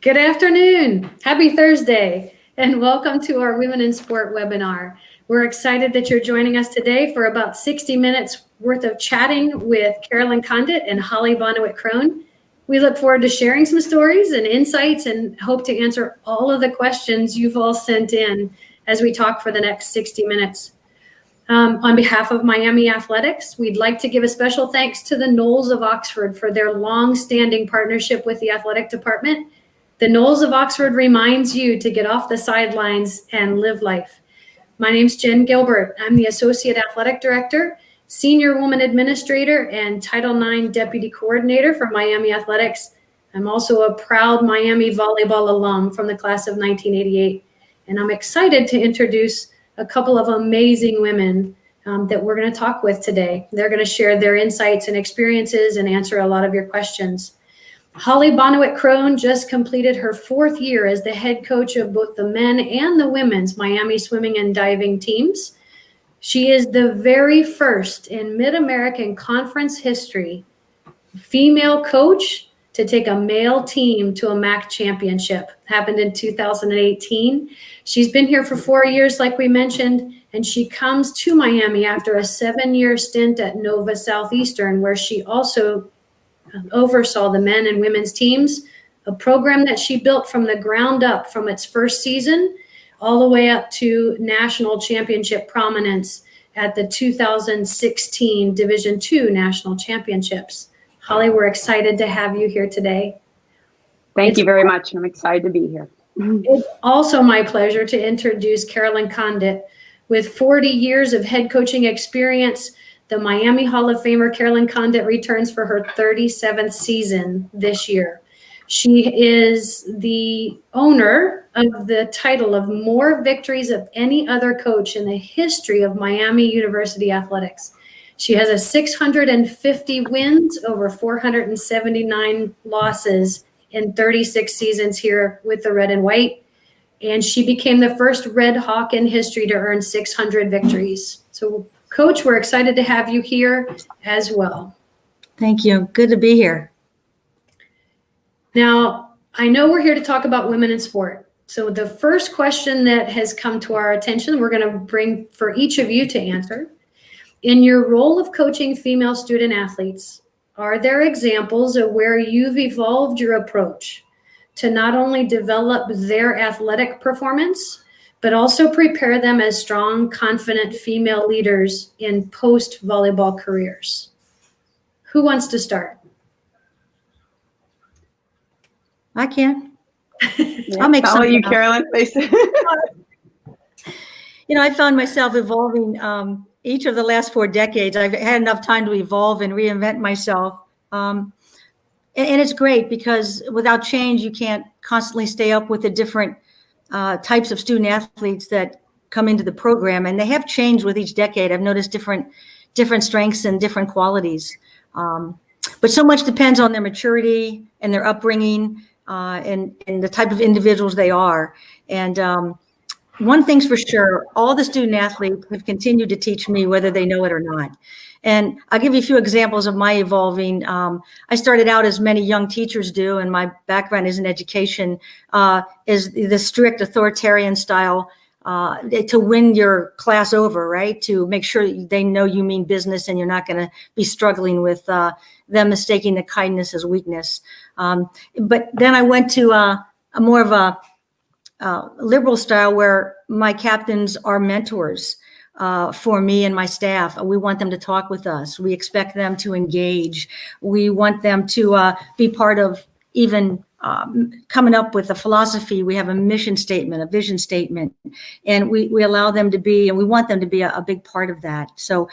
Good afternoon. Happy Thursday, and welcome to our Women in Sport webinar. We're excited that you're joining us today for about 60 minutes worth of chatting with Carolyn Condit and Hollie Bonewit-Cron. We look forward to sharing some stories and insights and hope to answer all of the questions you've all sent in as we talk for the next 60 minutes. On behalf of Miami Athletics, we'd like to give a special thanks to the Knowles of Oxford for their long-standing partnership with the athletic department. The Knowles of Oxford reminds you to get off the sidelines and live life. My name's Jennie Gilbert. I'm the Associate Athletic Director, Senior Woman Administrator, and Title IX Deputy Coordinator for Miami Athletics. I'm also a proud Miami volleyball alum from the class of 1988. And I'm excited to introduce a couple of amazing women that we're going to talk with today. They're going to share their insights and experiences and answer a lot of your questions. Hollie Bonewit-Cron just completed her 4th year as the head coach of both the men and the women's Miami swimming and diving teams. She is the very first in Mid-American Conference history female coach to take a male team to a MAC championship. Happened in 2018. She's been here for 4 years, like we mentioned, and she comes to Miami after a 7-year stint at Nova Southeastern, where she also oversaw the men and women's teams, a program that she built from the ground up from its first season all the way up to national championship prominence at the 2016 Division II National Championships. Hollie, we're excited to have you here today. Thank you very much. I'm excited to be here. It's also my pleasure to introduce Carolyn Condit. With 40 years of head coaching experience, the Miami Hall-of-Famer Carolyn Condit returns for her 37th season this year. She is the owner of the title of more victories of any other coach in the history of Miami University athletics. She has a 650 wins over 479 losses in 36 seasons here with the Red and White. And she became the first RedHawk in history to earn 600 victories. So, Coach, we're excited to have you here as well. Thank you. Good to be here. Now, I know we're here to talk about women in sport. So the first question that has come to our attention, we're going to bring for each of you to answer. In your role of coaching female student athletes, are there examples of where you've evolved your approach to not only develop their athletic performance, but also prepare them as strong, confident female leaders in post-volleyball careers? Who wants to start? I can. I'll make some. You, Carolyn, please. I found myself evolving each of the last 4 decades. I've had enough time to evolve and reinvent myself. And it's great because without change, you can't constantly stay up with the different types of student athletes that come into the program, and they have changed with each decade. I've noticed different strengths and different qualities, but so much depends on their maturity and their upbringing and the type of individuals they are. And one thing's for sure, all the student athletes have continued to teach me whether they know it or not. And I'll give you a few examples of my evolving. I started out as many young teachers do, and my background is in education, is the strict authoritarian style to win your class over, right? To make sure they know you mean business and you're not going to be struggling with them mistaking the kindness as weakness. But then I went to a more of a liberal style where my captains are mentors for me and my staff. We want them to talk with us. We expect them to engage. We want them to be part of even coming up with a philosophy. We have a mission statement, a vision statement, and we allow them to be, and we want them to be a big part of that. So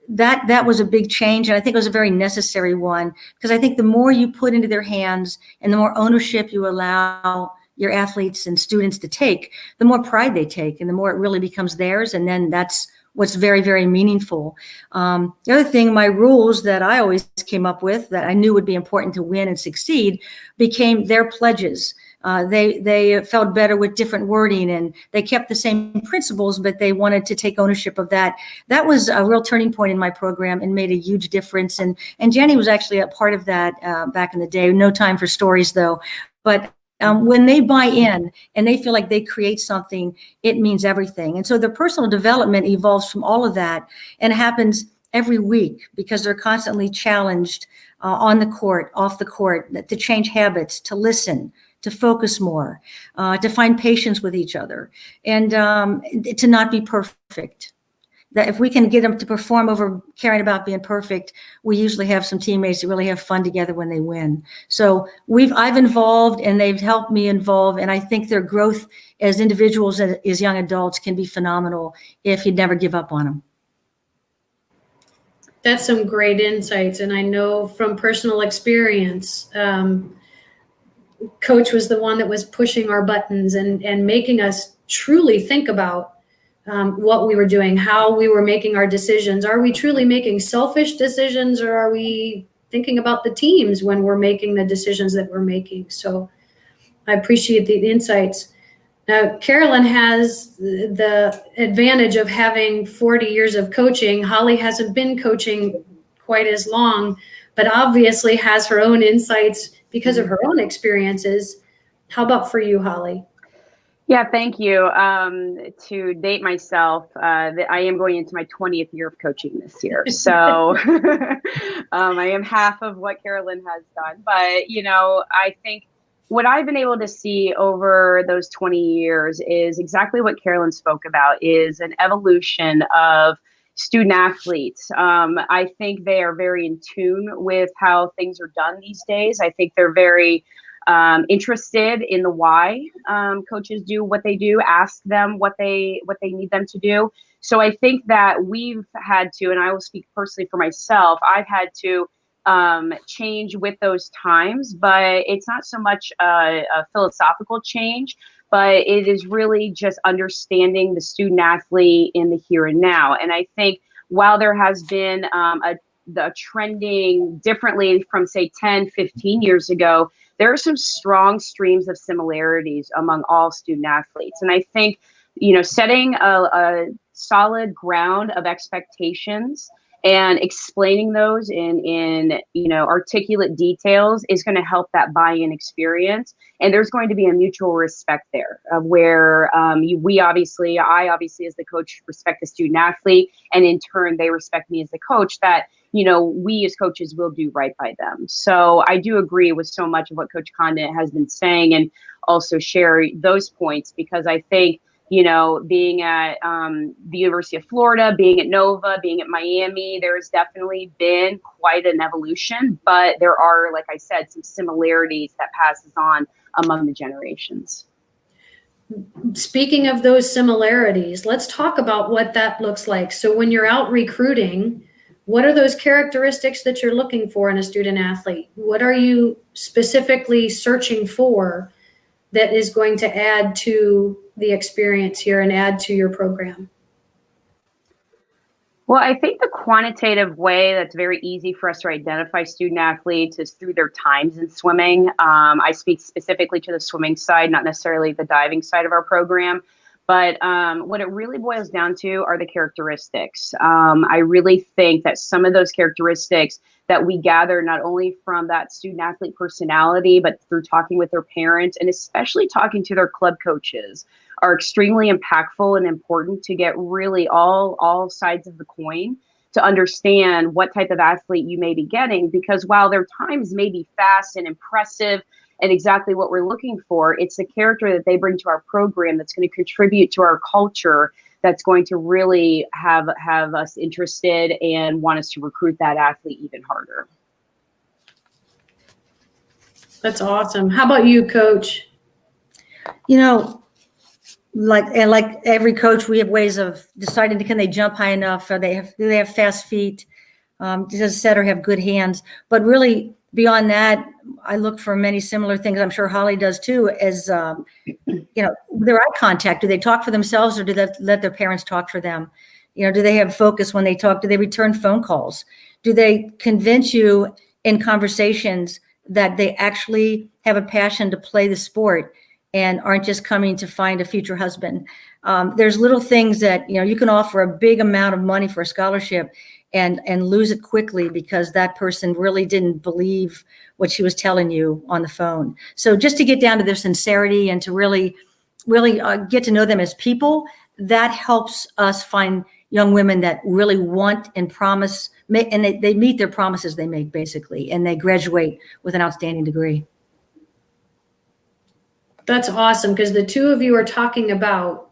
that was a big change, and I think it was a very necessary one, because I think the more you put into their hands and the more ownership you allow your athletes and students to take, the more pride they take and the more it really becomes theirs. And then that's what's very, very meaningful. The other thing, my rules that I always came up with that I knew would be important to win and succeed became their pledges. They felt better with different wording, and they kept the same principles, but they wanted to take ownership of that. That was a real turning point in my program and made a huge difference. And Jennie was actually a part of that back in the day. No time for stories though, but When they buy in and they feel like they create something, it means everything. And so their personal development evolves from all of that and happens every week because they're constantly challenged on the court, off the court, to change habits, to listen, to focus more, to find patience with each other, and to not be perfect. That if we can get them to perform over caring about being perfect, we usually have some teammates that really have fun together when they win. So I've involved and they've helped me involve, and I think their growth as individuals and as young adults can be phenomenal if you never give up on them. That's some great insights. And I know from personal experience, Coach was the one that was pushing our buttons and making us truly think about what we were doing, how we were making our decisions. Are we truly making selfish decisions, or are we thinking about the teams when we're making the decisions that we're making? So I appreciate the insights. Now, Carolyn has the advantage of having 40 years of coaching. Hollie hasn't been coaching quite as long, but obviously has her own insights because of her own experiences. How about for you, Hollie? Yeah, thank you. To date myself, I am going into my 20th year of coaching this year. So I am half of what Carolyn has done. But, I think what I've been able to see over those 20 years is exactly what Carolyn spoke about, is an evolution of student athletes. I think they are very in tune with how things are done these days. I think they're very interested in the why coaches do what they do, ask them what they need them to do. So I think that we've had to, and I will speak personally for myself, I've had to change with those times, but it's not so much a philosophical change, but it is really just understanding the student athlete in the here and now. And I think while there has been the trending differently from say 10, 15 years ago, there are some strong streams of similarities among all student athletes. And I think, setting a solid ground of expectations and explaining those in articulate details is going to help that buy-in experience. And there's going to be a mutual respect there of where I obviously as the coach respect the student athlete, and in turn they respect me as the coach, that we as coaches will do right by them. So I do agree with so much of what Coach Condit has been saying, and also share those points, because I think, being at the University of Florida, being at Nova, being at Miami, there's definitely been quite an evolution, but there are, like I said, some similarities that passes on among the generations. Speaking of those similarities, let's talk about what that looks like. So when you're out recruiting, what are those characteristics that you're looking for in a student athlete? What are you specifically searching for that is going to add to the experience here and add to your program? Well, I think the quantitative way that's very easy for us to identify student athletes is through their times in swimming. I speak specifically to the swimming side, not necessarily the diving side of our program. But what it really boils down to are the characteristics. I really think that some of those characteristics that we gather not only from that student athlete personality, but through talking with their parents and especially talking to their club coaches are extremely impactful and important to get really all sides of the coin to understand what type of athlete you may be getting. Because while their times may be fast and impressive and exactly what we're looking for, it's the character that they bring to our program that's going to contribute to our culture, that's going to really have us interested and want us to recruit that athlete even harder. That's awesome. How about you, Coach? Like every coach, we have ways of deciding, can they jump high enough? Do they have fast feet? Does the setter have good hands? But really, beyond that, I look for many similar things. I'm sure Hollie does too, as their eye contact. Do they talk for themselves, or do they let their parents talk for them? Do they have focus when they talk? Do they return phone calls? Do they convince you in conversations that they actually have a passion to play the sport and aren't just coming to find a future husband? There's little things that, you can offer a big amount of money for a scholarship, and lose it quickly because that person really didn't believe what she was telling you on the phone. So just to get down to their sincerity and to really get to know them as people, that helps us find young women that really want and promise, and they meet their promises they make, basically, and they graduate with an outstanding degree. That's awesome, because the two of you are talking about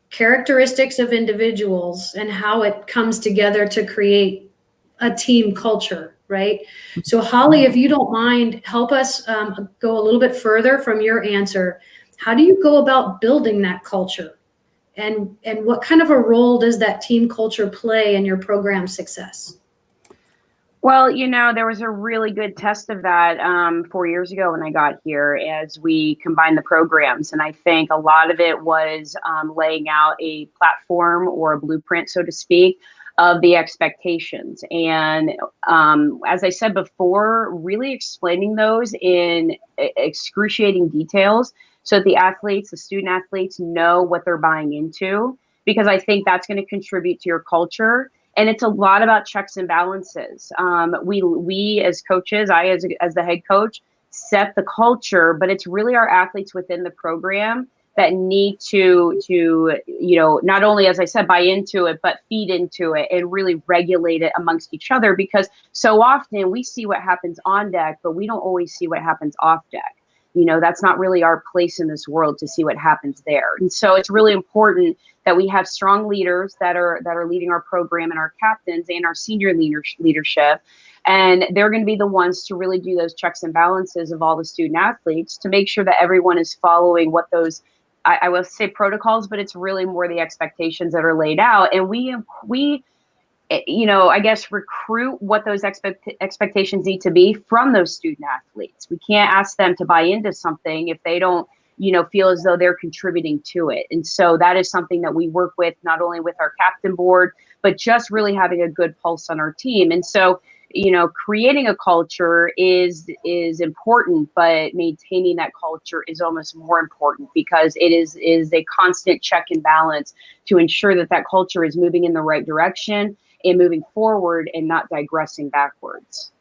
characteristics of individuals and how it comes together to create a team culture, right? So Hollie, if you don't mind, help us go a little bit further from your answer. How do you go about building that culture? And what kind of a role does that team culture play in your program success? Well, there was a really good test of that 4 years ago when I got here as we combined the programs. And I think a lot of it was laying out a platform or a blueprint, so to speak, of the expectations. And as I said before, really explaining those in excruciating details so that the student athletes know what they're buying into, because I think that's going to contribute to your culture. And it's a lot about checks and balances. We as coaches, I as the head coach, set the culture, but it's really our athletes within the program that need to not only, as I said, buy into it, but feed into it and really regulate it amongst each other, because so often we see what happens on deck, but we don't always see what happens off deck. That's not really our place in this world to see what happens there. And so it's really important that we have strong leaders that are leading our program, and our captains and our senior leadership. And they're going to be the ones to really do those checks and balances of all the student athletes to make sure that everyone is following what those, I will say protocols, but it's really more the expectations that are laid out. And we I guess recruit what those expectations need to be from those student athletes. We can't ask them to buy into something if they don't, feel as though they're contributing to it. And so that is something that we work with, not only with our captain board, but just really having a good pulse on our team. And so, creating a culture is important, but maintaining that culture is almost more important, because it is a constant check and balance to ensure that culture is moving in the right direction and moving forward and not digressing backwards.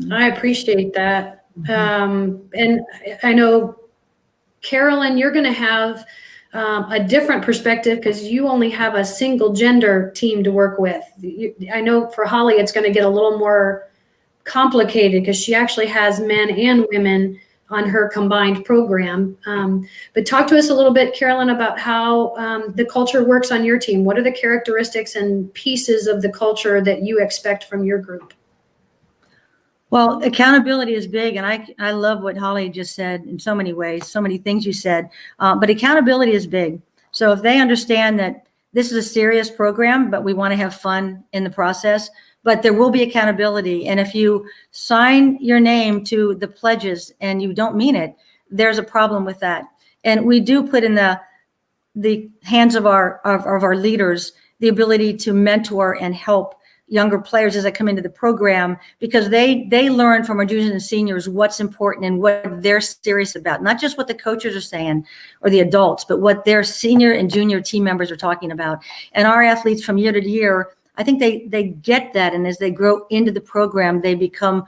I appreciate that. And I know, Carolyn, you're going to have a different perspective because you only have a single gender team to work with. I know for Hollie, it's going to get a little more complicated because she actually has men and women on her combined program. But talk to us a little bit, Carolyn, about how the culture works on your team. What are the characteristics and pieces of the culture that you expect from your group? Well, accountability is big, and I love what Hollie just said in so many ways, so many things you said, but accountability is big. So if they understand that this is a serious program, but we want to have fun in the process, but there will be accountability. And if you sign your name to the pledges and you don't mean it, there's a problem with that. And we do put in the hands of our leaders the ability to mentor and help younger players as they come into the program, because they learn from our juniors and seniors what's important and what they're serious about, not just what the coaches are saying or the adults, but what their senior and junior team members are talking about. And our athletes from year to year, I think they get that. And as they grow into the program, they become,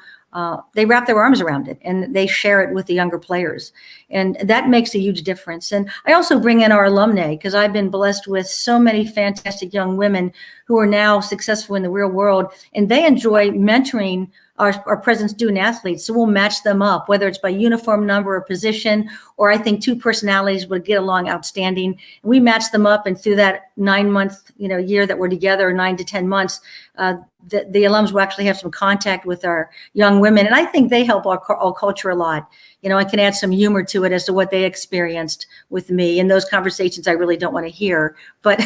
they wrap their arms around it and they share it with the younger players. And that makes a huge difference. And I also bring in our alumni, because I've been blessed with so many fantastic young women who are now successful in the real world, and they enjoy mentoring our present student athletes. So we'll match them up, whether it's by uniform number or position, or I think two personalities would get along outstanding. And we match them up, and through that 9-month year that we're together, 9 to 10 months, the alums will actually have some contact with our young women. And I think they help our culture a lot. I can add some humor to it as to what they experienced with me. And those conversations I really don't want to hear, but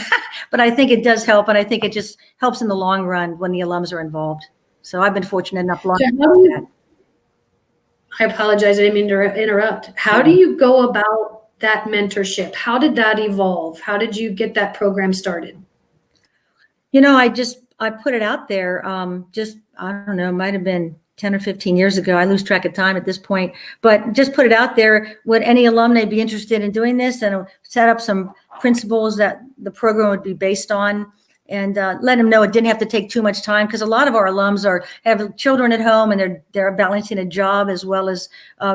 I think it does help. And I think it just helps in the long run when the alums are involved. So I've been fortunate enough. I apologize, I didn't mean to interrupt. How do you go about that mentorship? How did that evolve? How did you get that program started? I put it out there. I don't know, it might have been 10 or 15 years ago. I lose track of time at this point, but just put it out there. Would any alumni be interested in doing this? And set up some principles that the program would be based on. and let them know it didn't have to take too much time, because a lot of our alums have children at home, and they're balancing a job as well as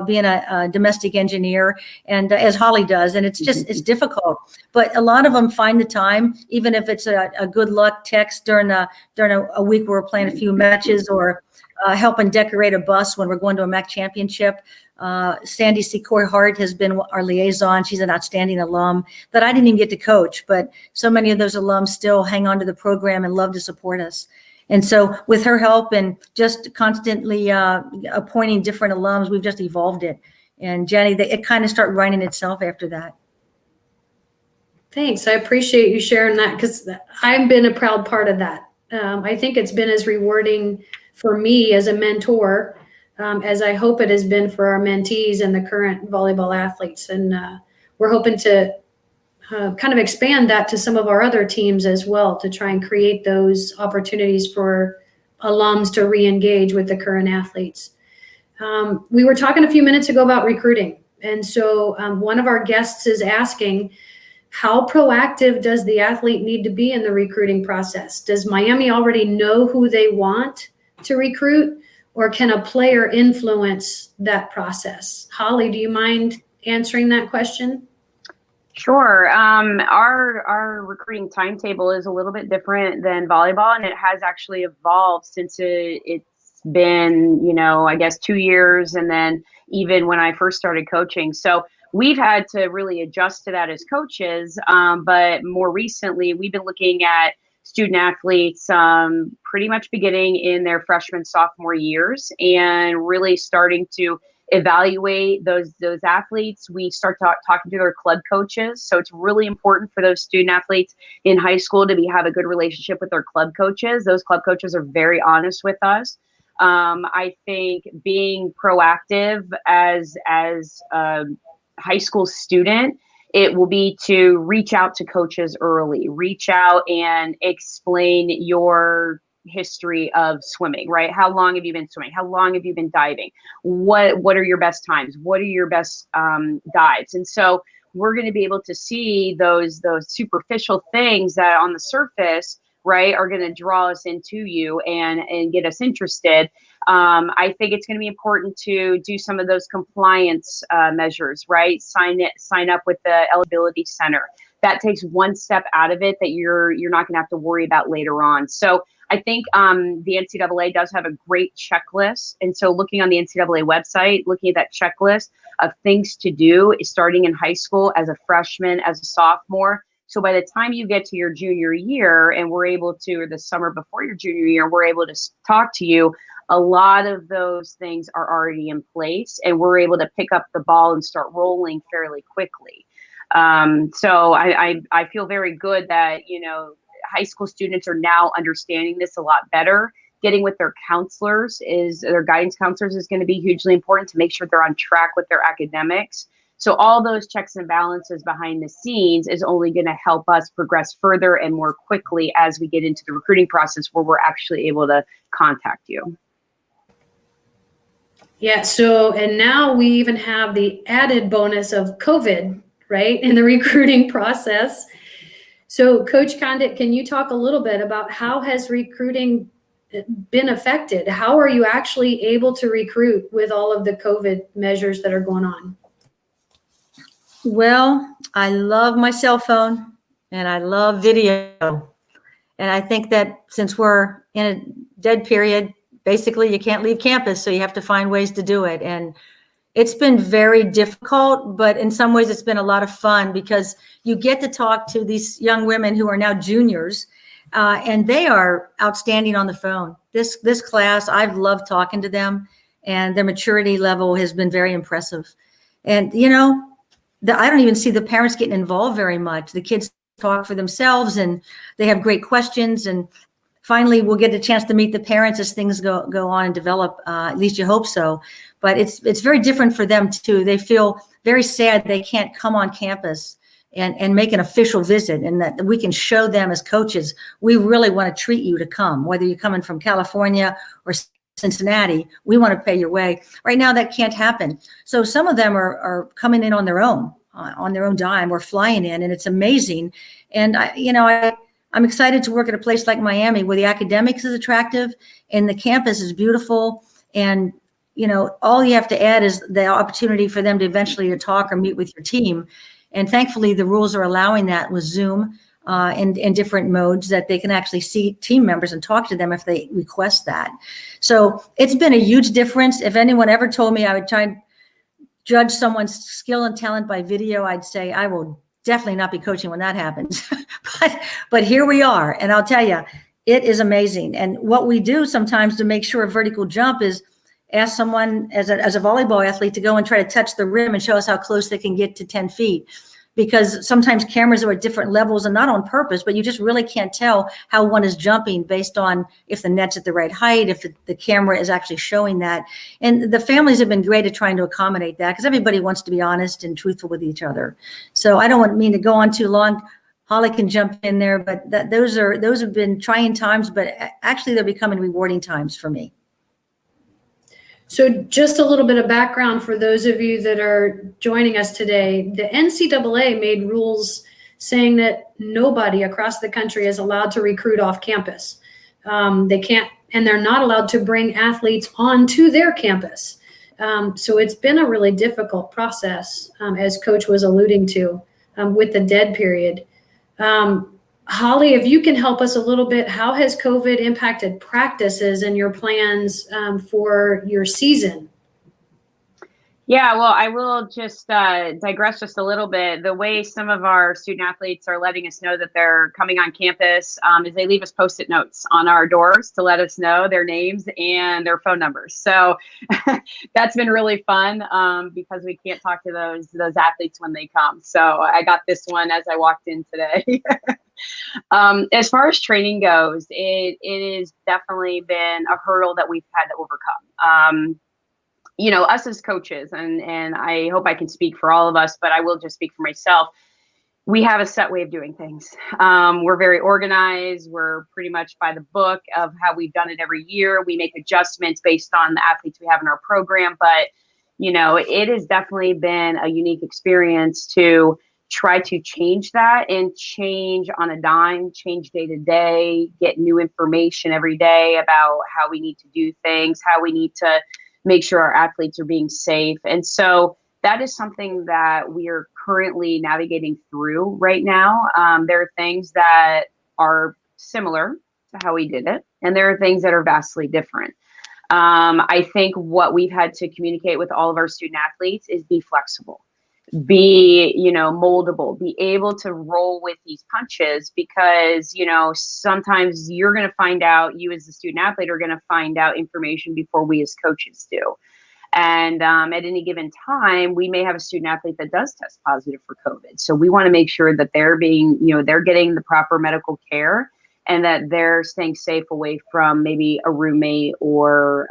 being a domestic engineer, and as Hollie does, and it's difficult. But a lot of them find the time, even if it's a good luck text during a week where we're playing a few matches, or helping decorate a bus when we're going to a MAC championship. Sandy Secoy Hart has been our liaison. She's an outstanding alum that I didn't even get to coach, but so many of those alums still hang on to the program and love to support us. And so with her help and just constantly appointing different alums, we've just evolved it. And Jenny, it kind of started running itself after that. Thanks. I appreciate you sharing that, because I've been a proud part of that. I think it's been as rewarding for me as a mentor as I hope it has been for our mentees and the current volleyball athletes. And we're hoping to kind of expand that to some of our other teams as well, to try and create those opportunities for alums to re-engage with the current athletes. We were talking a few minutes ago about recruiting. And so one of our guests is asking, how proactive does the athlete need to be in the recruiting process? Does Miami already know who they want to recruit, or can a player influence that process? Hollie, do you mind answering that question? Sure. Our recruiting timetable is a little bit different than volleyball, and it has actually evolved since it's been, I guess 2 years, and then even when I first started coaching. So we've had to really adjust to that as coaches. But more recently, we've been looking at student athletes pretty much beginning in their freshman, sophomore years, and really starting to evaluate those athletes. We start talking to their club coaches. So it's really important for those student athletes in high school to have a good relationship with their club coaches. Those club coaches are very honest with us. I think being proactive as a high school student, it will be to reach out to coaches early, reach out and explain your history of swimming, right? How long have you been swimming? How long have you been diving? What are your best times? What are your best dives? And so we're going to be able to see those superficial things that on the surface, right, are going to draw us into you and get us interested. I think it's going to be important to do some of those compliance measures, right? Sign up with the eligibility center. That takes one step out of it that you're not going to have to worry about later on. So I think the NCAA does have a great checklist. And so looking on the NCAA website, looking at that checklist of things to do starting in high school as a freshman, as a sophomore. So by the time you get to your junior year and we're able to, or the summer before your junior year, we're able to talk to you, a lot of those things are already in place and we're able to pick up the ball and start rolling fairly quickly. So I feel very good that, high school students are now understanding this a lot better. Getting with their guidance counselors is going to be hugely important to make sure they're on track with their academics. So all those checks and balances behind the scenes is only going to help us progress further and more quickly as we get into the recruiting process where we're actually able to contact you. Yeah. So, and now we even have the added bonus of COVID, right, in the recruiting process. So Coach Condit, can you talk a little bit about how has recruiting been affected? How are you actually able to recruit with all of the COVID measures that are going on? Well, I love my cell phone and I love video. And I think that since we're in a dead period, basically you can't leave campus, so you have to find ways to do it. And it's been very difficult, but in some ways it's been a lot of fun because you get to talk to these young women who are now juniors, and they are outstanding on the phone. This class, I've loved talking to them, and their maturity level has been very impressive. And, I don't even see the parents getting involved very much. The kids talk for themselves, and they have great questions. And finally, we'll get a chance to meet the parents as things go on and develop. At least you hope so. But it's very different for them too. They feel very sad they can't come on campus and make an official visit, and that we can show them as coaches, we really want to treat you to come, whether you're coming from California or Cincinnati, we want to pay your way. Right now, that can't happen. So some of them are coming in on their own dime or flying in, and it's amazing. And I I'm excited to work at a place like Miami where the academics is attractive and the campus is beautiful. And, you know, all you have to add is the opportunity for them to eventually to talk or meet with your team. And thankfully, the rules are allowing that with Zoom in different modes that they can actually see team members and talk to them if they request that. So it's been a huge difference. If anyone ever told me I would try and judge someone's skill and talent by video, I'd say I will definitely not be coaching when that happens. but here we are. And I'll tell you, it is amazing. And what we do sometimes to make sure a vertical jump is ask someone as a volleyball athlete to go and try to touch the rim and show us how close they can get to 10 feet. Because sometimes cameras are at different levels and not on purpose, but you just really can't tell how one is jumping based on if the net's at the right height, if the camera is actually showing that. And the families have been great at trying to accommodate that because everybody wants to be honest and truthful with each other. So I don't mean to go on too long. Hollie can jump in there, but those have been trying times, but actually they're becoming rewarding times for me. So just a little bit of background for those of you that are joining us today. The NCAA made rules saying that nobody across the country is allowed to recruit off campus. They can't, and they're not allowed to bring athletes onto their campus. So it's been a really difficult process, as Coach was alluding to, with the dead period. Hollie, if you can help us a little bit, how has COVID impacted practices and your plans for your season? Yeah, well, I will just digress just a little bit. The way some of our student athletes are letting us know that they're coming on campus is they leave us Post-it notes on our doors to let us know their names and their phone numbers. So that's been really fun because we can't talk to those athletes when they come. So I got this one as I walked in today. As far as training goes, it has definitely been a hurdle that we've had to overcome. You know, us as coaches, and I hope I can speak for all of us, but I will just speak for myself. We have a set way of doing things. We're very organized. We're pretty much by the book of how we've done it every year. We make adjustments based on the athletes we have in our program, but you know, it has definitely been a unique experience to try to change that and change on a dime, change day to day, get new information every day about how we need to do things, how we need to make sure our athletes are being safe. And so that is something that we are currently navigating through right now. There are things that are similar to how we did it, and there are things that are vastly different. I think what we've had to communicate with all of our student athletes is be flexible, be, you know, moldable, be able to roll with these punches because, you know, sometimes you're going to find out, you as the student athlete are going to find out information before we as coaches do. And at any given time, we may have a student athlete that does test positive for COVID. So we want to make sure that they're being, you know, they're getting the proper medical care and that they're staying safe away from maybe a roommate or,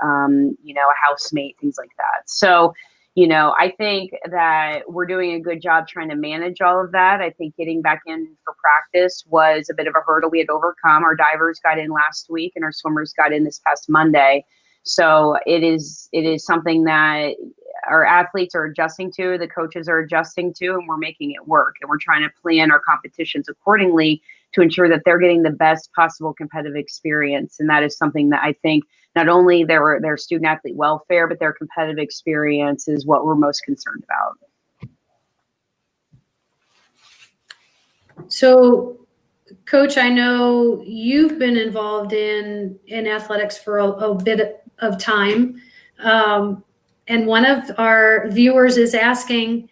you know, a housemate, things like that. So, you know, I think that we're doing a good job trying to manage all of that. I think getting back in for practice was a bit of a hurdle we had to overcome. Our divers got in last week and our swimmers got in this past Monday. So it is something that our athletes are adjusting to, the coaches are adjusting to, and we're making it work. And we're trying to plan our competitions accordingly to ensure that they're getting the best possible competitive experience. And that is something that I think not only their student athlete welfare, but their competitive experience is what we're most concerned about. So, Coach, I know you've been involved in athletics for a bit of time. And one of our viewers is asking,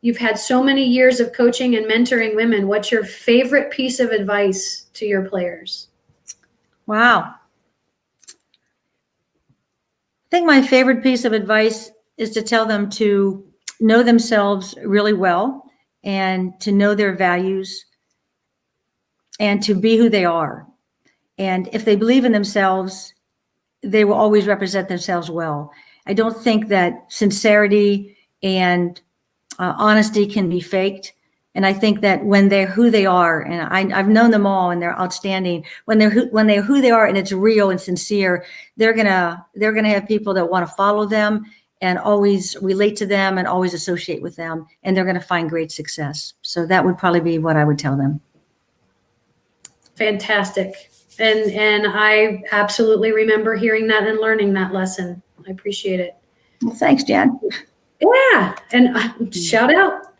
you've had so many years of coaching and mentoring women. What's your favorite piece of advice to your players? Wow. I think my favorite piece of advice is to tell them to know themselves really well and to know their values and to be who they are. And if they believe in themselves, they will always represent themselves well. I don't think that sincerity and honesty can be faked. And I think that when they're who they are, and I've known them all and they're outstanding, when they're who they are and it's real and sincere, they're gonna have people that want to follow them and always relate to them and always associate with them, and they're gonna find great success. So that would probably be what I would tell them. fantastic. And I absolutely remember hearing that and learning that lesson. I appreciate it. Well, thanks, Jen. Yeah, and shout out.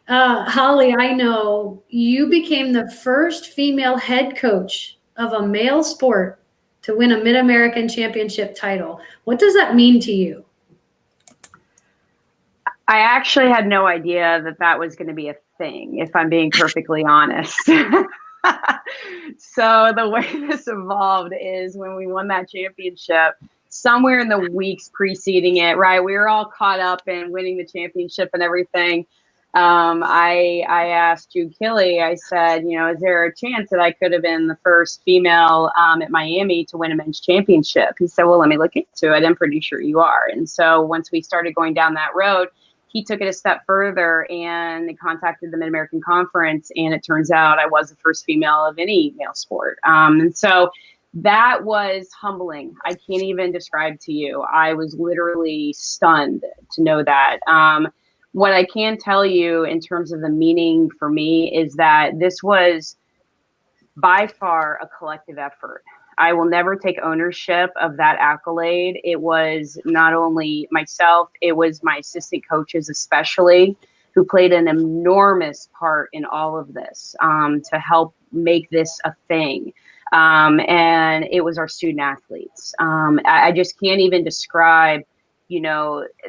Hollie, I know you became the first female head coach of a male sport to win a Mid-American Championship title. What does that mean to you? I actually had no idea that that was going to be a thing, if I'm being perfectly honest. So the way this evolved is when we won that championship, somewhere in the weeks preceding it, right? We were all caught up in winning the championship and everything. I asked Jude Killey, I said, is there a chance that I could have been the first female at Miami to win a men's championship? He said, well, let me look into it. I'm pretty sure you are. And so once we started going down that road, he took it a step further and contacted the Mid-American Conference. And it turns out I was the first female of any male sport. And so that was humbling. I can't even describe to you. I was literally stunned to know that. What I can tell you in terms of the meaning for me is that this was by far a collective effort. I will never take ownership of that accolade. It was not only myself, it was my assistant coaches especially, who played an enormous part in all of this to help make this a thing. And it was our student athletes. I just can't even describe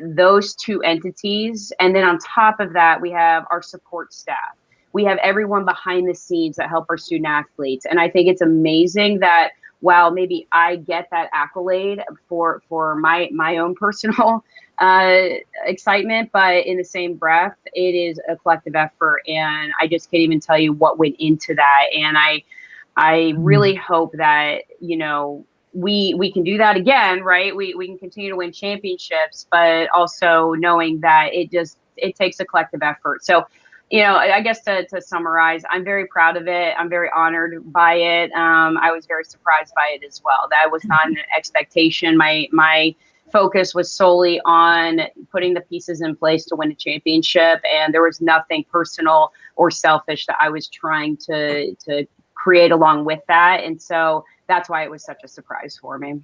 those two entities. And then on top of that, we have our support staff. We have everyone behind the scenes that help our student athletes. And I think it's amazing that while maybe I get that accolade for my own personal excitement, but in the same breath, it is a collective effort. And I just can't even tell you what went into that. And I really hope that, we can do that again, right? We can continue to win championships, but also knowing that it takes a collective effort. So, I guess to summarize, I'm very proud of it. I'm very honored by it. I was very surprised by it as well. That was not an expectation. My focus was solely on putting the pieces in place to win a championship. And there was nothing personal or selfish that I was trying to create along with that. And so that's why it was such a surprise for me.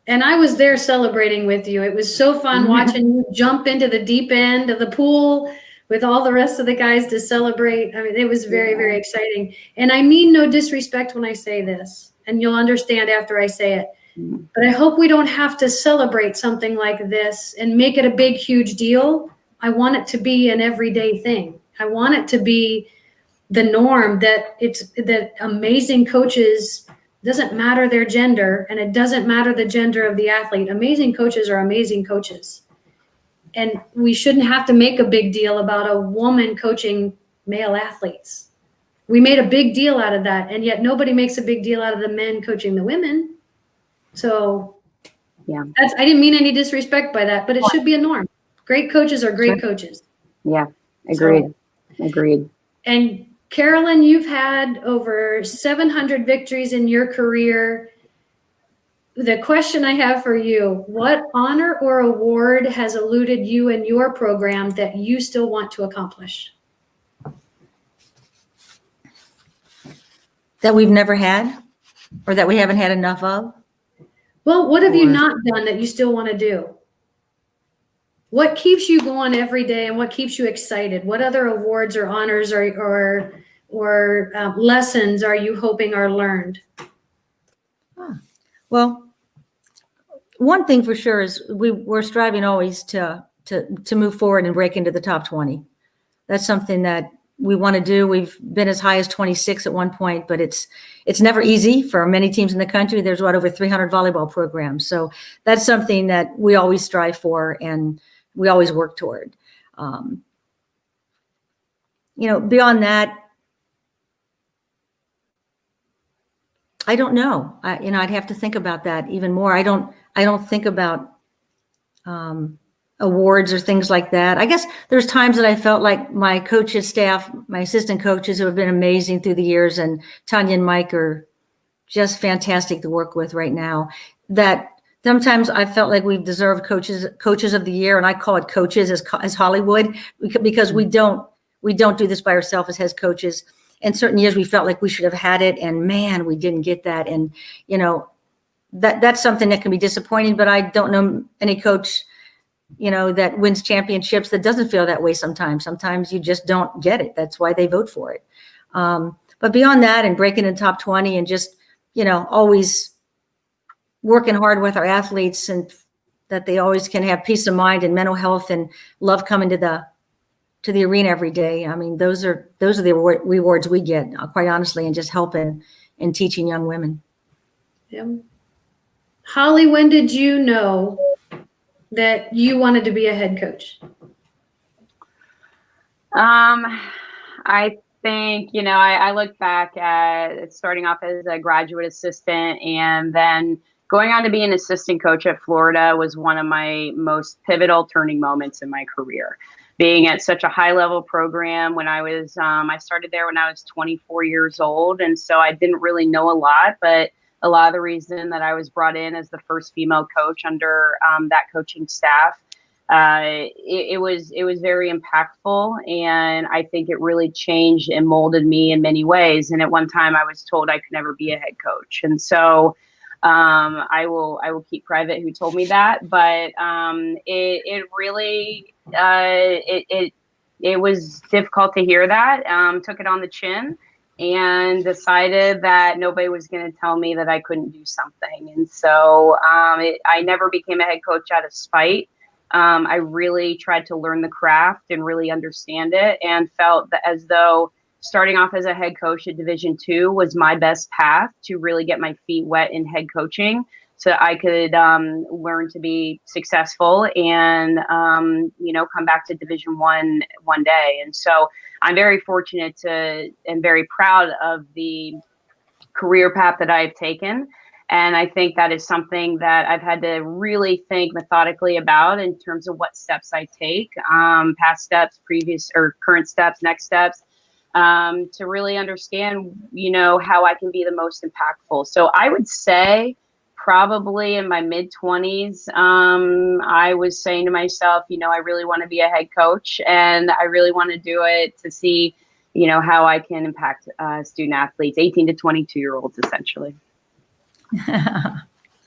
And I was there celebrating with you. It was so fun watching you jump into the deep end of the pool with all the rest of the guys to celebrate. I mean, it was very, very exciting. And I mean no disrespect when I say this, and you'll understand after I say it. But I hope we don't have to celebrate something like this and make it a big, huge deal. I want it to be an everyday thing. I want it to be the norm that amazing coaches, doesn't matter their gender, and it doesn't matter the gender of the athlete. Amazing coaches are amazing coaches. And we shouldn't have to make a big deal about a woman coaching male athletes. We made a big deal out of that, and yet nobody makes a big deal out of the men coaching the women. So yeah, I didn't mean any disrespect by that, but it should be a norm. Great coaches are great coaches. Yeah, agreed. Agreed. And Carolyn, you've had over 700 victories in your career. The question I have for you, what honor or award has eluded you in your program that you still want to accomplish? That we've never had, or that we haven't had enough of? Well, what have you not done that you still want to do? What keeps you going every day, and what keeps you excited? What other awards or honors or lessons are you hoping are learned? Well, one thing for sure is we're striving always to move forward and break into the top 20. That's something that we want to do. We've been as high as 26 at one point, but it's never easy for many teams in the country. There's over 300 volleyball programs. So that's something that we always strive for and we always work toward. Beyond that, I don't know. I'd have to think about that even more. I don't think about awards or things like that. I guess there's times that I felt like my coaches staff, my assistant coaches who have been amazing through the years, and Tanya and Mike are just fantastic to work with right now, that sometimes I felt like we've deserved coaches of the year, and I call it coaches as Hollywood, because we don't do this by ourselves as head coaches. in certain years we felt like we should have had it, and man, we didn't get that. And, that's something that can be disappointing, but I don't know any coach, that wins championships that doesn't feel that way sometimes. Sometimes you just don't get it. That's why they vote for it. But beyond that, and breaking in top 20 and just, always working hard with our athletes, and that they always can have peace of mind and mental health and love coming to the arena every day. I mean, those are the rewards we get, quite honestly, and just helping and teaching young women. Yeah. Hollie, when did you know that you wanted to be a head coach? I think, I look back at starting off as a graduate assistant, and then going on to be an assistant coach at Florida was one of my most pivotal turning moments in my career. Being at such a high level program when I started there when I was 24 years old. And so I didn't really know a lot, but a lot of the reason that I was brought in as the first female coach under that coaching staff, it was very impactful. And I think it really changed and molded me in many ways. And at one time I was told I could never be a head coach. And so I will keep private who told me that, but it really, it was difficult to hear that, took it on the chin, and decided that nobody was going to tell me that I couldn't do something. And so I never became a head coach out of spite. I really tried to learn the craft and really understand it, and felt that as though starting off as a head coach at Division II was my best path to really get my feet wet in head coaching, so that I could learn to be successful and, come back to Division I one day. And so I'm very fortunate and very proud of the career path that I've taken. And I think that is something that I've had to really think methodically about in terms of what steps I take, past steps, previous or current steps, next steps, to really understand, how I can be the most impactful. So I would say probably in my mid-20s, I was saying to myself, I really want to be a head coach, and I really want to do it to see, how I can impact student athletes, 18 to 22-year-olds, essentially.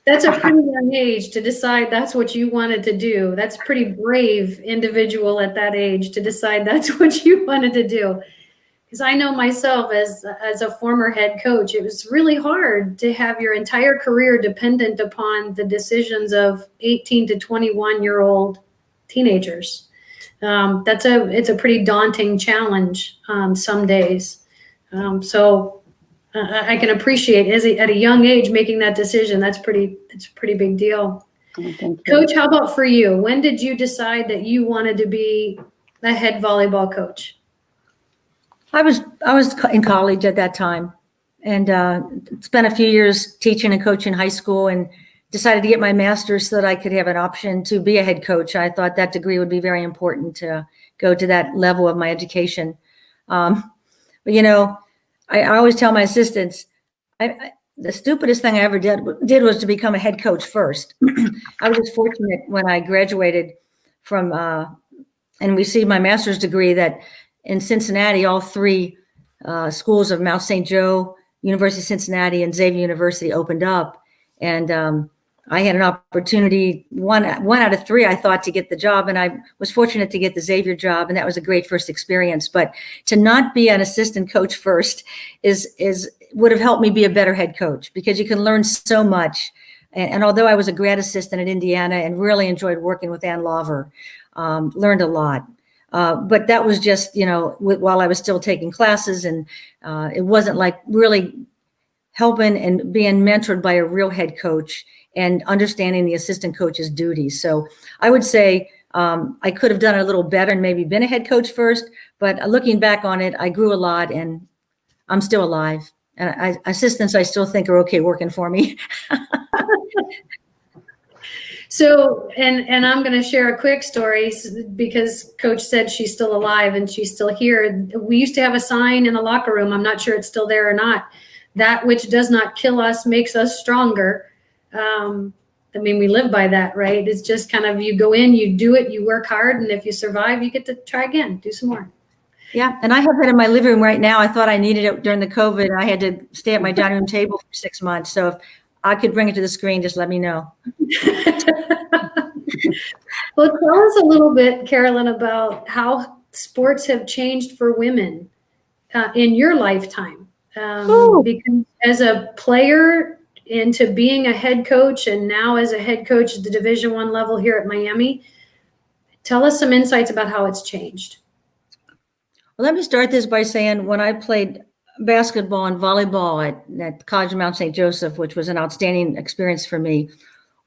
That's a pretty young age to decide that's what you wanted to do. That's a pretty brave individual at that age to decide that's what you wanted to do. Because I know myself as a former head coach, it was really hard to have your entire career dependent upon the decisions of 18 to 21-year-old teenagers. It's a pretty daunting challenge some days. So I can appreciate at a young age making that decision. It's a pretty big deal. Coach, how about for you? When did you decide that you wanted to be a head volleyball coach? I was in college at that time, and spent a few years teaching and coaching high school, and decided to get my master's so that I could have an option to be a head coach. I thought that degree would be very important to go to that level of my education. But I always tell my assistants, the stupidest thing I ever did was to become a head coach first. I was just fortunate when I graduated from and received my master's degree that in Cincinnati, all three schools of Mount St. Joe, University of Cincinnati, and Xavier University opened up. And I had an opportunity, one out of three, I thought, to get the job. And I was fortunate to get the Xavier job, and that was a great first experience. But to not be an assistant coach first would have helped me be a better head coach, because you can learn so much. And although I was a grad assistant at Indiana and really enjoyed working with Ann Lawver, learned a lot. But that was just, while I was still taking classes, and it wasn't like really helping and being mentored by a real head coach and understanding the assistant coach's duties. So I would say I could have done it a little better and maybe been a head coach first, but looking back on it, I grew a lot, and I'm still alive. And assistants, I still think, are okay working for me. So, and I'm going to share a quick story, because Coach said she's still alive and she's still here. We used to have a sign in the locker room. I'm not sure it's still there or not. That which does not kill us makes us stronger. We live by that, right? It's just kind of, you go in, you do it, you work hard, and if you survive, you get to try again, do some more. Yeah, and I have that in my living room right now. I thought I needed it during the COVID. I had to stay at my dining room table for 6 months. So if I could bring it to the screen, just let me know. Well, tell us a little bit, Carolyn, about how sports have changed for women in your lifetime. Because as a player into being a head coach, and now as a head coach at the Division I level here at Miami, tell us some insights about how it's changed. Well, let me start this by saying when I played basketball and volleyball at College of Mount St. Joseph, which was an outstanding experience for me,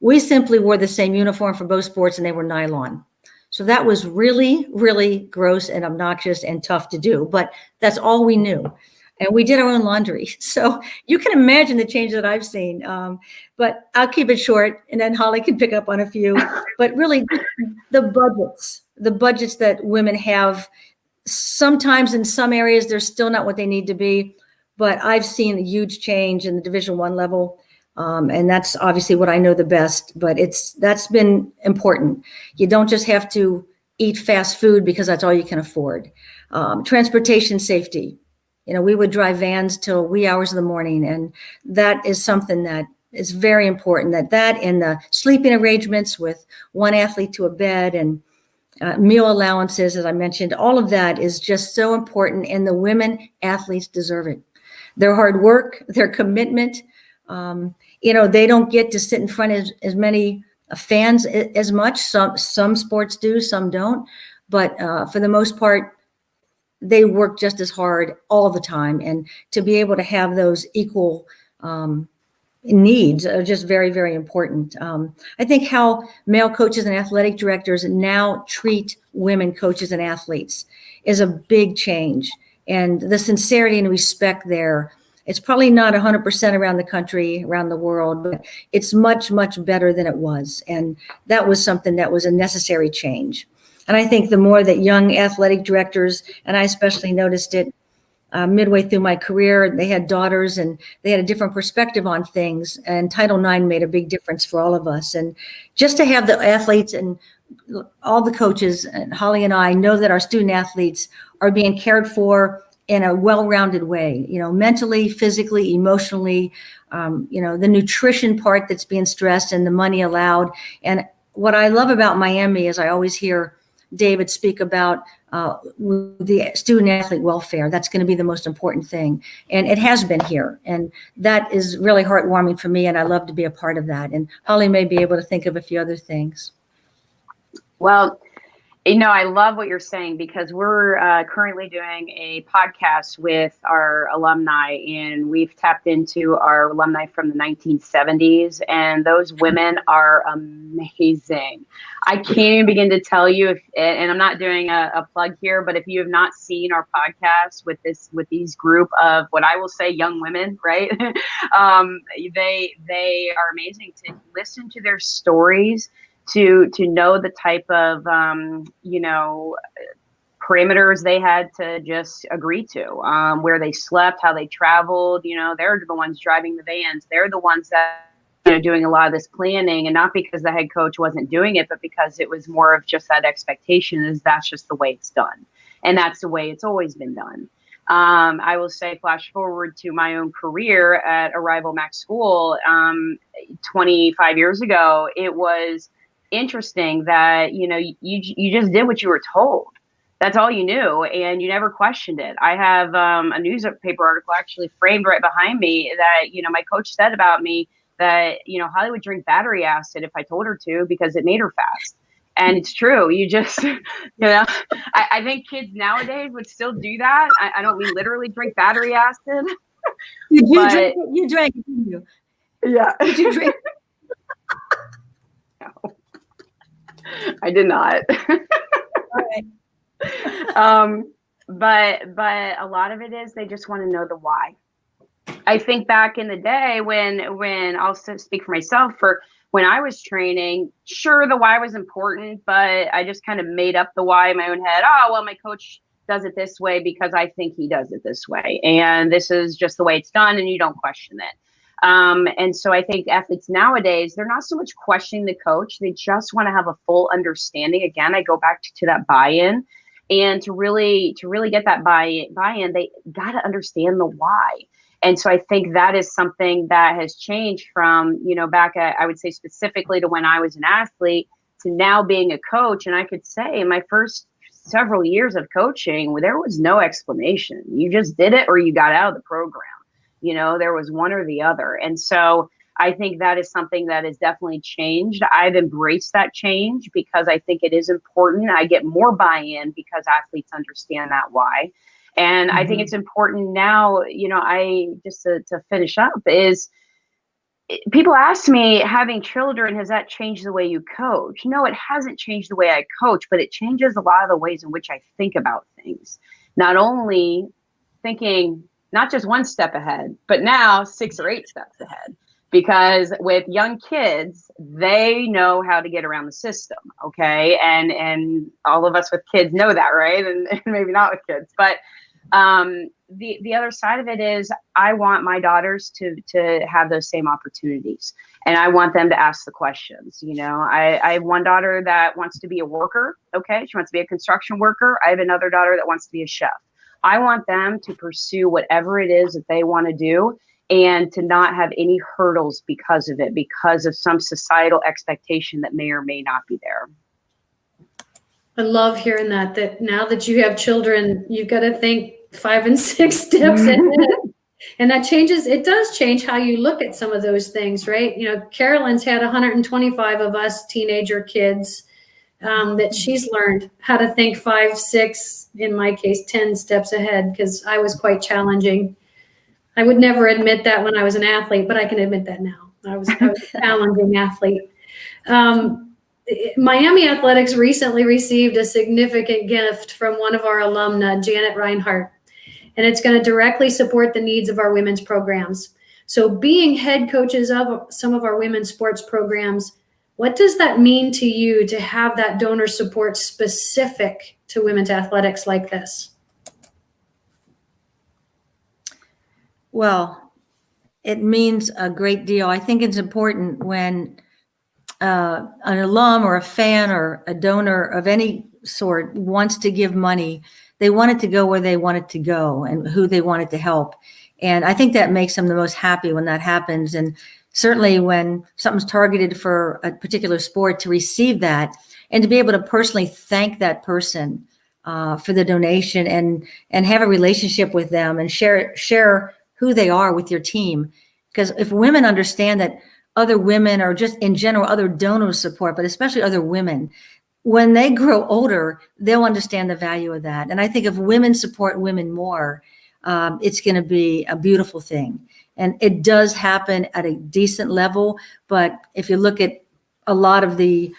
we simply wore the same uniform for both sports and they were nylon. So that was really, really gross and obnoxious and tough to do, but that's all we knew. And we did our own laundry. So you can imagine the change that I've seen. But I'll keep it short and then Hollie can pick up on a few. But really the budgets that women have, sometimes in some areas, they're still not what they need to be. But I've seen a huge change in the Division I level. And that's obviously what I know the best, but that's been important. You don't just have to eat fast food because that's all you can afford. Transportation safety. We would drive vans till wee hours of the morning. And that is something that is very important, that and the sleeping arrangements with one athlete to a bed and meal allowances, as I mentioned, all of that is just so important. And the women athletes deserve it. Their hard work, their commitment, they don't get to sit in front of as many fans as much. Some sports do, some don't. But for the most part, they work just as hard all the time. And to be able to have those equal needs are just very, very important. I think how male coaches and athletic directors now treat women coaches and athletes is a big change. And the sincerity and respect there, it's probably not 100% around the country, around the world, but it's much, much better than it was. And that was something that was a necessary change. And I think the more that young athletic directors, and I especially noticed it midway through my career, they had daughters and they had a different perspective on things. And Title IX made a big difference for all of us. And just to have the athletes and all the coaches, and Hollie and I know that our student athletes are being cared for in a well-rounded way, mentally, physically, emotionally, the nutrition part that's being stressed and the money allowed. And what I love about Miami is I always hear David speak about the student athlete welfare. That's going to be the most important thing. And it has been here. And that is really heartwarming for me. And I love to be a part of that. And Hollie may be able to think of a few other things. Well, I love what you're saying because we're currently doing a podcast with our alumni, and we've tapped into our alumni from the 1970s, and those women are amazing. I can't even begin to tell you and I'm not doing a plug here, but if you have not seen our podcast with these group of what I will say young women, right? They are amazing to listen to their stories. To know the type of, parameters they had to just agree to, where they slept, how they traveled, they're the ones driving the vans. They're the ones that doing a lot of this planning, and not because the head coach wasn't doing it, but because it was more of just that expectation is that's just the way it's done. And that's the way it's always been done. I will say, flash forward to my own career at a rival MAC school 25 years ago, it was interesting that you just did what you were told. That's all you knew, and you never questioned it. I have a newspaper article actually framed right behind me that my coach said about me that Hollie would drink battery acid if I told her to because it made her fast. And it's true. You just I think kids nowadays would still do that. I don't mean literally drink battery acid. You drank it, didn't you? Yeah. Did you drink? No. I did not. All right. But a lot of it is they just want to know the why. I think back in the day when I'll speak for myself, for when I was training, sure, the why was important, but I just kind of made up the why in my own head. Oh, well, my coach does it this way because I think he does it this way. And this is just the way it's done, and you don't question it. And so I think athletes nowadays, they're not so much questioning the coach. They just want to have a full understanding. Again, I go back to that buy-in. And to really get that buy-in, they got to understand the why. And so I think that is something that has changed from, back at, I would say specifically to when I was an athlete to now being a coach. And I could say in my first several years of coaching, there was no explanation. You just did it or you got out of the program. There was one or the other. And so I think that is something that has definitely changed. I've embraced that change because I think it is important. I get more buy-in because athletes understand that why. And I think it's important now, I just to finish up is people ask me, having children, has that changed the way you coach? No, it hasn't changed the way I coach, but it changes a lot of the ways in which I think about things. Not only thinking not just one step ahead, but now 6 or 8 steps ahead. Because with young kids, they know how to get around the system, okay? And all of us with kids know that, right? And maybe not with kids, but the other side of it is I want my daughters to have those same opportunities, and I want them to ask the questions. I have one daughter that wants to be a worker, okay? She wants to be a construction worker. I have another daughter that wants to be a chef. I want them to pursue whatever it is that they want to do, and to not have any hurdles because of it, because of some societal expectation that may or may not be there. I love hearing that now that you have children, you've got to think 5 and 6 steps ahead. And that changes, it does change how you look at some of those things, right? Carolyn's had 125 of us teenager kids that she's learned how to think 5, 6, in my case, 10 steps ahead, because I was quite challenging. I would never admit that when I was an athlete, but I can admit that now. I was a challenging athlete. Miami Athletics recently received a significant gift from one of our alumna, Janet Reinhardt, and it's going to directly support the needs of our women's programs. So being head coaches of some of our women's sports programs, what does that mean to you to have that donor support specific to women's athletics like this? Well, it means a great deal. I think it's important when an alum or a fan or a donor of any sort wants to give money, they want it to go where they want it to go and who they want it to help. And I think that makes them the most happy when that happens. And certainly when something's targeted for a particular sport, to receive that and to be able to personally thank that person for the donation and have a relationship with them and share who they are with your team. Because if women understand that other women, or just in general, other donors support, but especially other women, when they grow older, they'll understand the value of that. And I think if women support women more, it's going to be a beautiful thing. And it does happen at a decent level. But if you look at a lot of the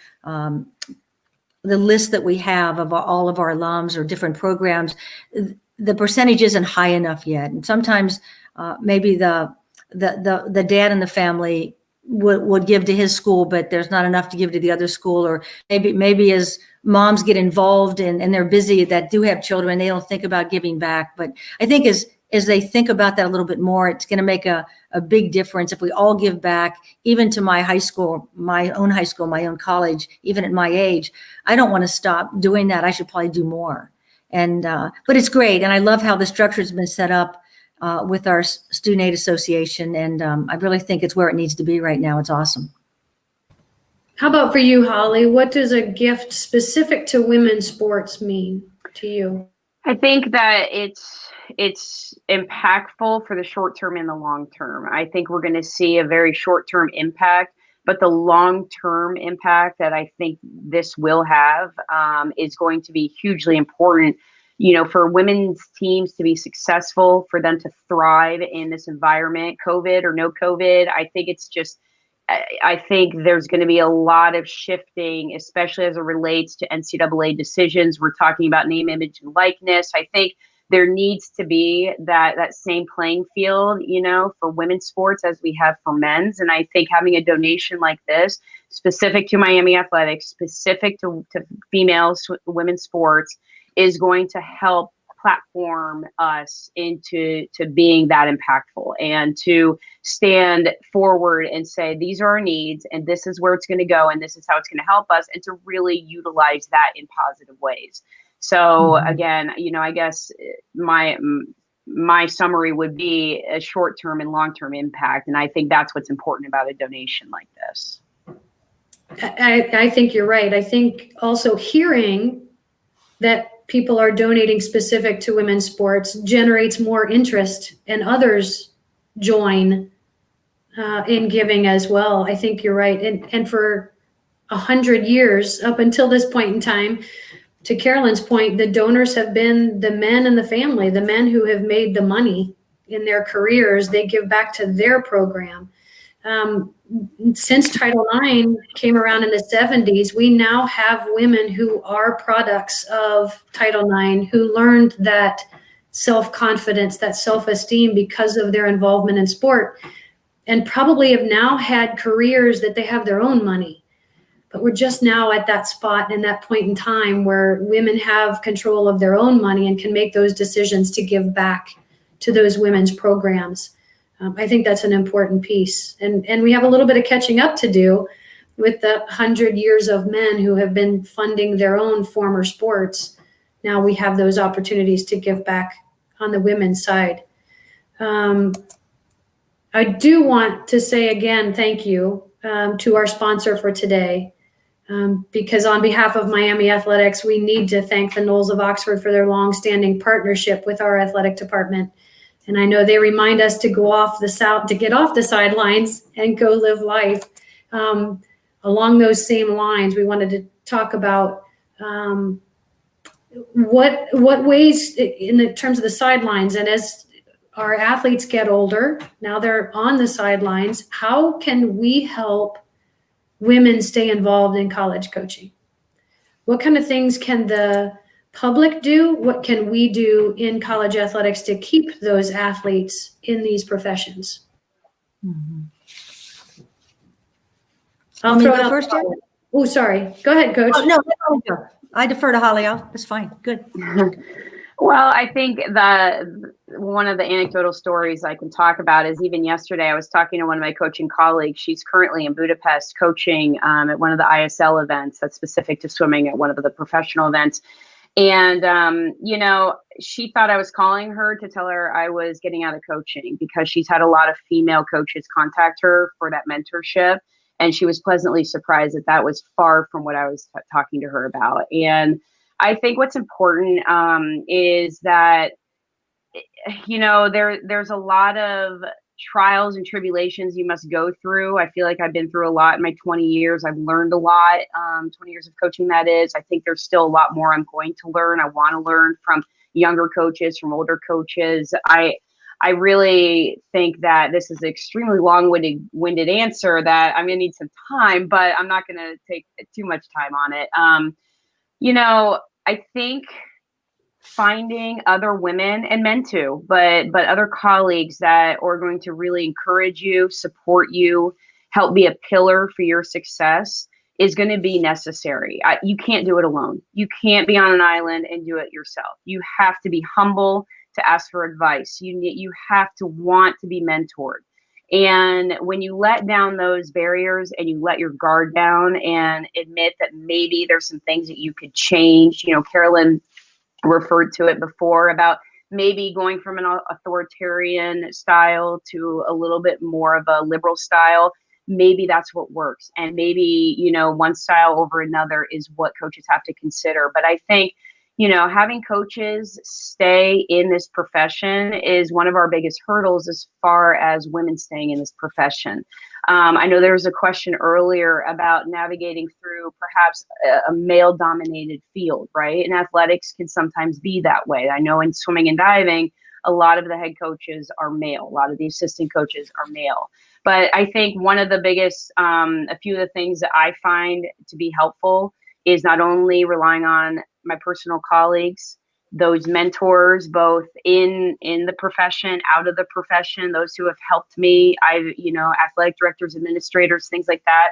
list that we have of all of our alums or different programs, the percentage isn't high enough yet. And sometimes maybe the dad in the family would give to his school, but there's not enough to give to the other school. Or maybe as moms get involved and they're busy that do have children, they don't think about giving back. But I think as they think about that a little bit more, it's going to make a big difference if we all give back, even to my high school, my own college, even at my age. I don't want to stop doing that. I should probably do more. And but it's great. And I love how the structure has been set up with our Student Aid Association. And I really think it's where it needs to be right now. It's awesome. How about for you, Hollie? What does a gift specific to women's sports mean to you? I think that it's impactful for the short term and the long term. I think we're going to see a very short term impact, but the long term impact that I think this will have is going to be hugely important. For women's teams to be successful, for them to thrive in this environment, COVID or no COVID, I think there's going to be a lot of shifting, especially as it relates to NCAA decisions. We're talking about name, image, and likeness. I think there needs to be that same playing field, for women's sports as we have for men's. And I think having a donation like this, specific to Miami Athletics, specific to females, women's sports, is going to help platform us into being that impactful and to stand forward and say, these are our needs and this is where it's going to go and this is how it's going to help us, and to really utilize that in positive ways. So again, I guess my summary would be a short-term and long-term impact. And I think that's what's important about a donation like this. I think you're right. I think also hearing that people are donating specific to women's sports generates more interest, and others join in giving as well. I think you're right. And for 100 years, up until this point in time, to Carolyn's point, the donors have been the men in the family, the men who have made the money in their careers. They give back to their program. Since Title IX came around in the 70s, we now have women who are products of Title IX who learned that self-confidence, that self-esteem because of their involvement in sport, and probably have now had careers that they have their own money. But we're just now at that spot and that point in time where women have control of their own money and can make those decisions to give back to those women's programs. I think that's an important piece. And we have a little bit of catching up to do with the 100 years of men who have been funding their own former sports. Now we have those opportunities to give back on the women's side. I do want to say again, thank you to our sponsor for today. Because on behalf of Miami Athletics, we need to thank the Knowles of Oxford for their longstanding partnership with our athletic department. And I know they remind us to get off the sidelines and go live life. Along those same lines, we wanted to talk about what ways in the terms of the sidelines, and as our athletes get older, now they're on the sidelines, how can we help women stay involved in college coaching? What kind of things can the public do? What can we do in college athletics to keep those athletes in these professions? I'll throw it out first. Oh, sorry. Go ahead, Coach. Oh, no, I defer to Hollie. That's fine. Good. Well, I think one of the anecdotal stories I can talk about is even yesterday I was talking to one of my coaching colleagues. She's currently in Budapest coaching at one of the ISL events that's specific to swimming at one of the professional events. And, she thought I was calling her to tell her I was getting out of coaching because she's had a lot of female coaches contact her for that mentorship. And she was pleasantly surprised that was far from what I was talking to her about. And I think what's important is that, there's a lot of trials and tribulations you must go through. I feel like I've been through a lot in my 20 years. I've learned a lot, 20 years of coaching, that is. I think there's still a lot more I'm going to learn. I want to learn from younger coaches, from older coaches. I really think that this is an extremely long-winded answer that I'm going to need some time, but I'm not going to take too much time on it. I think finding other women and men too, but other colleagues that are going to really encourage you, support you, help be a pillar for your success is going to be necessary. You can't do it alone. You can't be on an island and do it yourself. You have to be humble to ask for advice. You have to want to be mentored. And when you let down those barriers and you let your guard down and admit that maybe there's some things that you could change, Carolyn referred to it before about maybe going from an authoritarian style to a little bit more of a liberal style. Maybe that's what works. And maybe, one style over another is what coaches have to consider. But I think, having coaches stay in this profession is one of our biggest hurdles as far as women staying in this profession. I know there was a question earlier about navigating through perhaps a male-dominated field, right? And athletics can sometimes be that way. I know in swimming and diving, a lot of the head coaches are male. A lot of the assistant coaches are male. But I think one of the biggest, a few of the things that I find to be helpful is not only relying on my personal colleagues, those mentors, both in the profession, out of the profession, those who have helped me, athletic directors, administrators, things like that.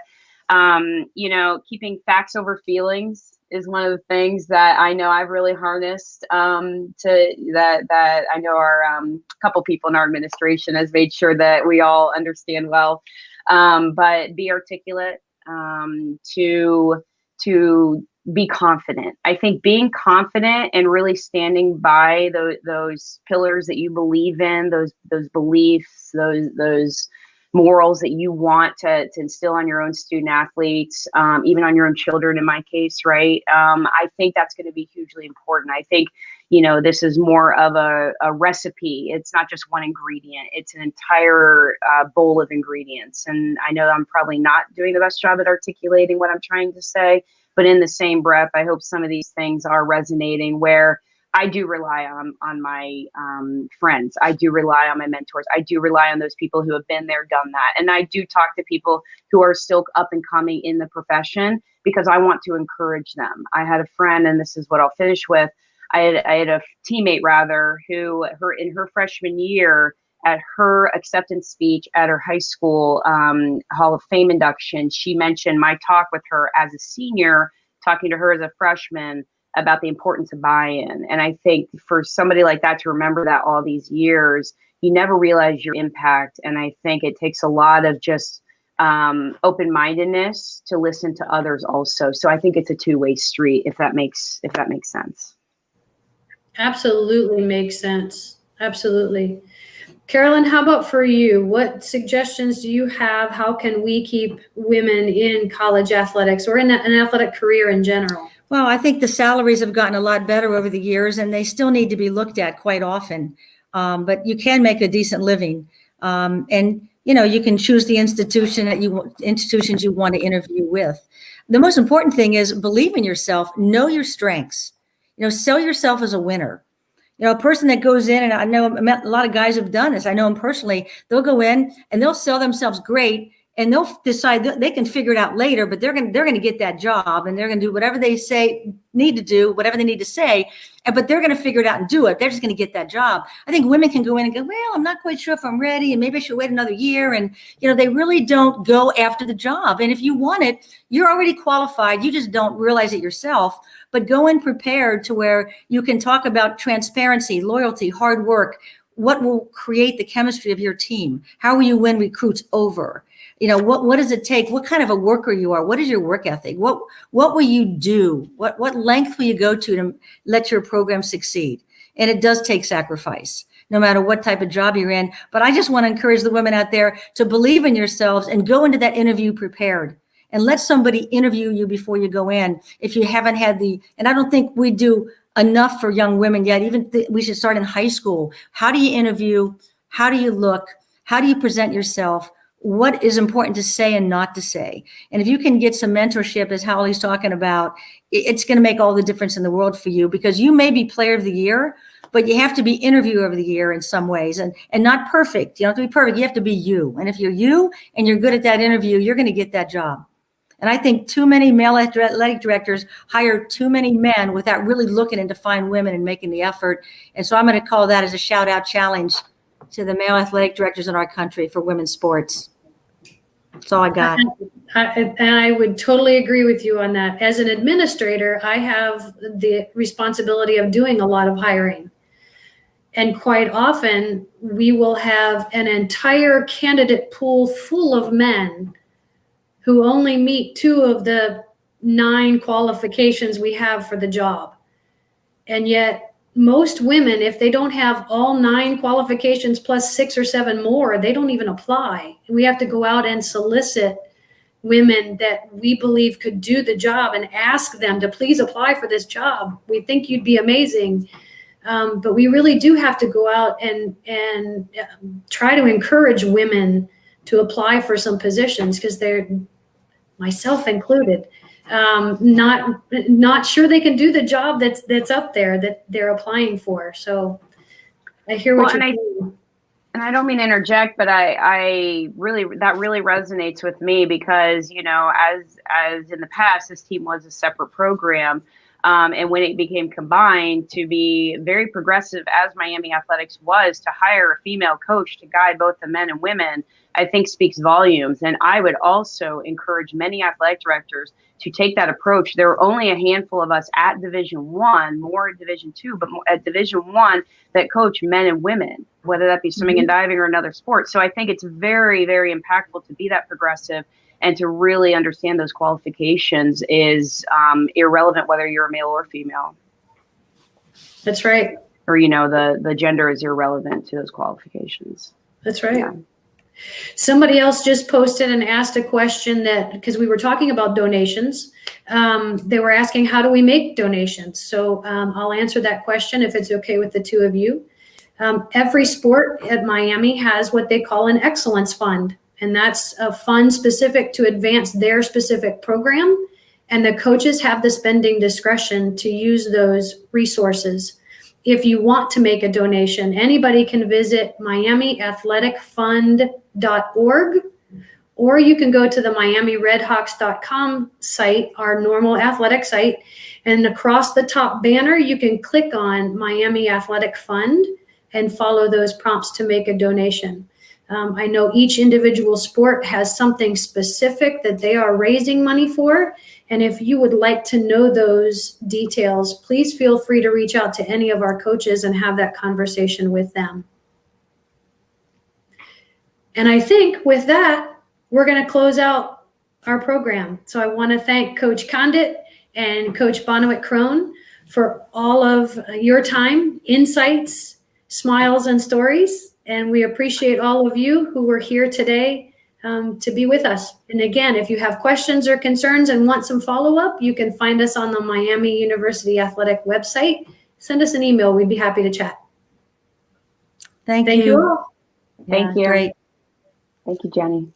Keeping facts over feelings is one of the things that I know I've really harnessed that I know our couple people in our administration has made sure that we all understand well. But be articulate, to be confident. I think being confident and really standing by those pillars that you believe in, those beliefs, those morals that you want to instill on your own student athletes, even on your own children in my case, right? I think that's going to be hugely important. I think, this is more of a recipe. It's not just one ingredient. It's an entire bowl of ingredients. And I know I'm probably not doing the best job at articulating what I'm trying to say, but in the same breath, I hope some of these things are resonating where I do rely on my friends. I do rely on my mentors. I do rely on those people who have been there, done that. And I do talk to people who are still up and coming in the profession because I want to encourage them. I had a friend, and this is what I'll finish with. I had a teammate who in her freshman year at her acceptance speech at her high school Hall of Fame induction, she mentioned my talk with her as a senior, talking to her as a freshman about the importance of buy-in. And I think for somebody like that to remember that all these years, you never realize your impact. And I think it takes a lot of just open-mindedness to listen to others also. So I think it's a two-way street, if that makes sense. Absolutely makes sense. Absolutely. Carolyn, how about for you? What suggestions do you have? How can we keep women in college athletics or in an athletic career in general? Well, I think the salaries have gotten a lot better over the years, and they still need to be looked at quite often. But you can make a decent living, and you can choose the institutions you want to interview with. The most important thing is believe in yourself, know your strengths. Sell yourself as a winner. A person that goes in, and I met a lot of guys who've done this. I know them personally. They'll go in and they'll sell themselves great, and they'll decide that they can figure it out later, but they're going to get that job, and they're going to do whatever they need to do, whatever they need to say, but they're going to figure it out and do it. They're just going to get that job. I think women can go in and go, well, I'm not quite sure if I'm ready, and maybe I should wait another year. And, they really don't go after the job. And if you want it, you're already qualified. You just don't realize it yourself, but go in prepared to where you can talk about transparency, loyalty, hard work. What will create the chemistry of your team? How will you win recruits over? What does it take? What kind of a worker you are? What is your work ethic? What will you do? What length will you go to let your program succeed? And it does take sacrifice, no matter what type of job you're in. But I just want to encourage the women out there to believe in yourselves and go into that interview prepared. And let somebody interview you before you go in. If you haven't had and I don't think we do enough for young women yet. We should start in high school. How do you interview? How do you look? How do you present yourself? What is important to say and not to say? And if you can get some mentorship, as Hollie's talking about, it's going to make all the difference in the world for you, because you may be player of the year, but you have to be interviewer of the year in some ways, and not perfect. You don't have to be perfect. You have to be you. And if you're you and you're good at that interview, you're going to get that job. And I think too many male athletic directors hire too many men without really looking into find women and making the effort. And so I'm going to call that as a shout out challenge to the male athletic directors in our country for women's sports. That's all I got. And I would totally agree with you on that. As an administrator, I have the responsibility of doing a lot of hiring. And quite often we will have an entire candidate pool full of men who only meet 2 of the 9 qualifications we have for the job. And yet most women, if they don't have all 9 qualifications plus 6 or 7 more, they don't even apply. We have to go out and solicit women that we believe could do the job and ask them to please apply for this job. We think you'd be amazing. But we really do have to go out and try to encourage women to apply for some positions, because they're, myself included, not sure they can do the job that's up there that they're applying for. So I hear what you're saying. And I don't mean to interject, but I really, that really resonates with me, because, as in the past, this team was a separate program. And when it became combined, to be very progressive as Miami Athletics was, to hire a female coach to guide both the men and women, I think speaks volumes. And I would also encourage many athletic directors to take that approach. There are only a handful of us at Division I, more at Division II, but at Division I that coach men and women, whether that be swimming and diving or another sport. So I think it's very, very impactful to be that progressive and to really understand those qualifications is irrelevant whether you're a male or female. That's right. Or, you know, the gender is irrelevant to those qualifications. That's right. Yeah. Somebody else just posted and asked a question that, because we were talking about donations, they were asking, how do we make donations? So I'll answer that question if it's okay with the two of you. Every sport at Miami has what they call an excellence fund, and that's a fund specific to advance their specific program. And the coaches have the spending discretion to use those resources. If you want to make a donation, anybody can visit miamiathleticfund.org, or you can go to the miamiredhawks.com site, our normal athletic site, and across the top banner, you can click on Miami Athletic Fund and follow those prompts to make a donation. I know each individual sport has something specific that they are raising money for. And if you would like to know those details, please feel free to reach out to any of our coaches and have that conversation with them. And I think with that, we're going to close out our program. So I want to thank Coach Condit and Coach Bonewit-Cron for all of your time, insights, smiles, and stories. And we appreciate all of you who were here today to be with us. And again, if you have questions or concerns and want some follow-up, you can find us on the Miami University Athletic website. Send us an email. We'd be happy to chat. Thank you all. Thank you. Great. Thank you, Jenny.